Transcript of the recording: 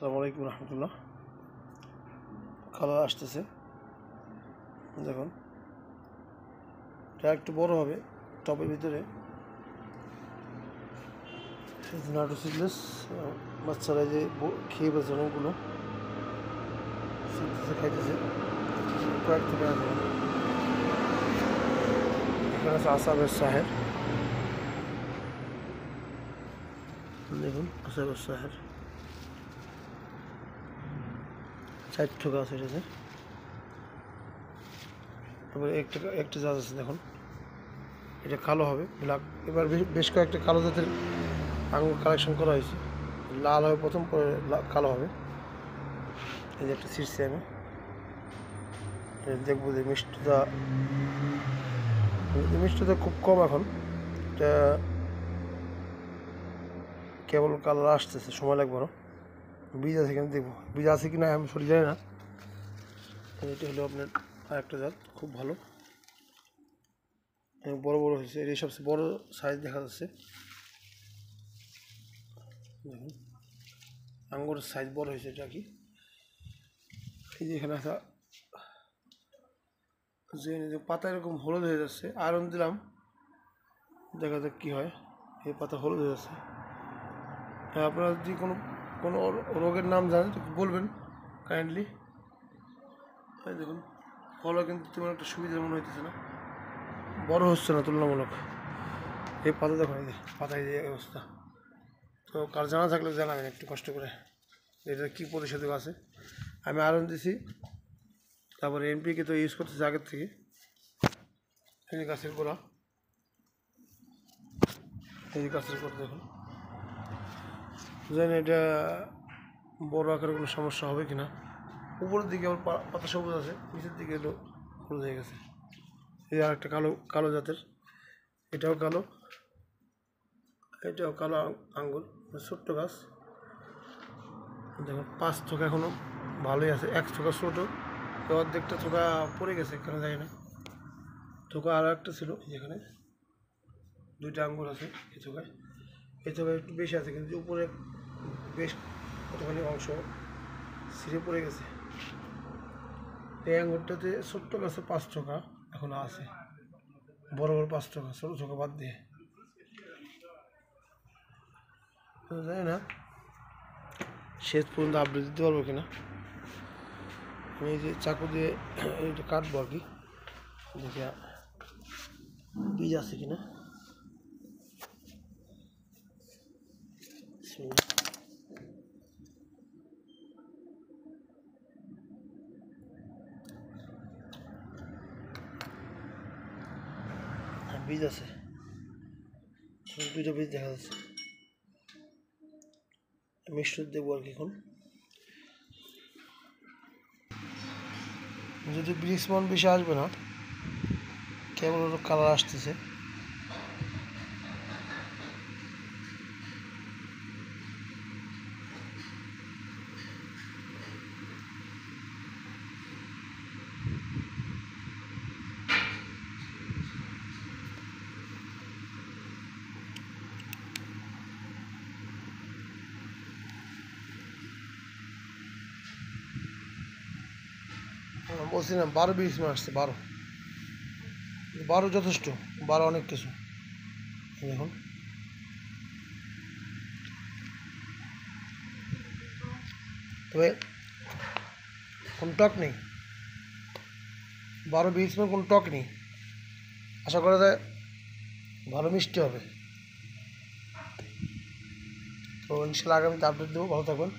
আসসালামু আলাইকুম রহমতুল্লাহ। কালার আসতেছে, দেখুন এটা একটু বড় হবে টপের ভিতরে। নাটু সিডলেস বাচ্চারা যে খেয়ে পেয়েছে অনেকগুলো শিখতেছে, খাইতেছে কয়েক থেকে আসবে। এখানে আছে আসামের সাহের, দেখুন আসামের সাহের 4 টাকা আছে এটাতে। তারপরে একটা জাত আছে, দেখুন এটা কালো হবে ব্ল্যাক। এবার বেশ কয়েকটা কালো জাতের আঙুর কালেকশন করা হয়েছে। লাল হবে প্রথম, পরে কালো হবে। এই যে একটা ছিঁড়ছি আমি, দেখবো যে মিষ্টতা খুব কম এখন। এটা কেবল কালার আসতেছে, সময় লাগবে না। বীজ আছে কিনা দেখবো, বীজ আছে কিনা আমি সরি জানি না। এটা হলো আপনার আরেকটা জাত, খুব ভালো, বড় বড় হয়েছে। এটি সবচেয়ে বড় সাইজ দেখা যাচ্ছে, দেখুন আঙ্গুরের সাইজ বড় হয়েছে। এটা কি এই যে এখানে আসা যে পাতা এরকম হলুদ হয়ে যাচ্ছে, আয়রন দিলাম, দেখা যাক কী হয়। এই পাতা হলুদ হয়ে যাচ্ছে। আপনারা যদি কোনো কোনো রোগের নাম জানেন তো বলবেন কাইন্ডলি। দেখুন ফলও কিন্তু তেমন একটা সুবিধা মনে হইতেছে না, বড় হচ্ছে না তুলনামূলক। এই পাতা দেখুন, এই যে পাতায় যে অবস্থা। তো কার জানা থাকলে জানাবেন একটু কষ্ট করে, এটা কী প্রতিষেধক আছে। আমি আয়রন দিছি, তারপরে এনপিকে তো ইউজ করতেছি আগের থেকে। এই যে গাছের গোড়া, এই যে গাছের গোড়া দেখুন। জানি এটা বড় আকারের কোনো সমস্যা হবে কি না। উপরের দিকে আবার পাতা সবুজ আছে, নিচের দিকে এলো হলুদ হয়ে গেছে। এই আর একটা কালো জাতের, এটাও কালো, এটাও কালো আঙ্গুর, ছোট্ট গাছ। দেখুন 5 থোকা এখনও ভালোই আছে, 1 থোকা ছোটো, অর্ধেকটা থোকা পড়ে গেছে, কেন যায় না। থোকা আরও একটা ছিল, যেখানে 2টা আঙ্গুর আছে এই থোকায় একটু বেশি আছে, কিন্তু উপরে বেশ কতখানি অংশ ছিঁড়ে পড়ে গেছে। এই আঙ্গুরটাতে ছোট্ট গাছে 5 টাকা এখনো আছে, বড় বড় 5 টাকা, ছোটো ছোটো বাদ দিয়ে। জানি না শেষ পর্যন্ত আপডেট দিতে পারবো কিনা। আমি এই যে চাকু দিয়ে এইটা কাটবো আর কি, দেখে বীজ আছে কিনা। বীজ আছে, 2টা বীজ দেখা যাচ্ছে। মিষ্টি দেবো আর কি। এখন যদি ব্রিক্স মন বেশি আসবে না, কেবল কালার আসতেছে। বলছি না 12-20 মাস আসছে, 12 যথেষ্ট, 12 অনেক কিছু। দেখুন তবে কোনো টক নেই, 12-20 মাস কোনো টক নেই। আশা করা যায় ভালো মিষ্টি হবে। তো ইনশাল্লাহ আগামীতে আপডেট দেবো। ভালো থাকবেন।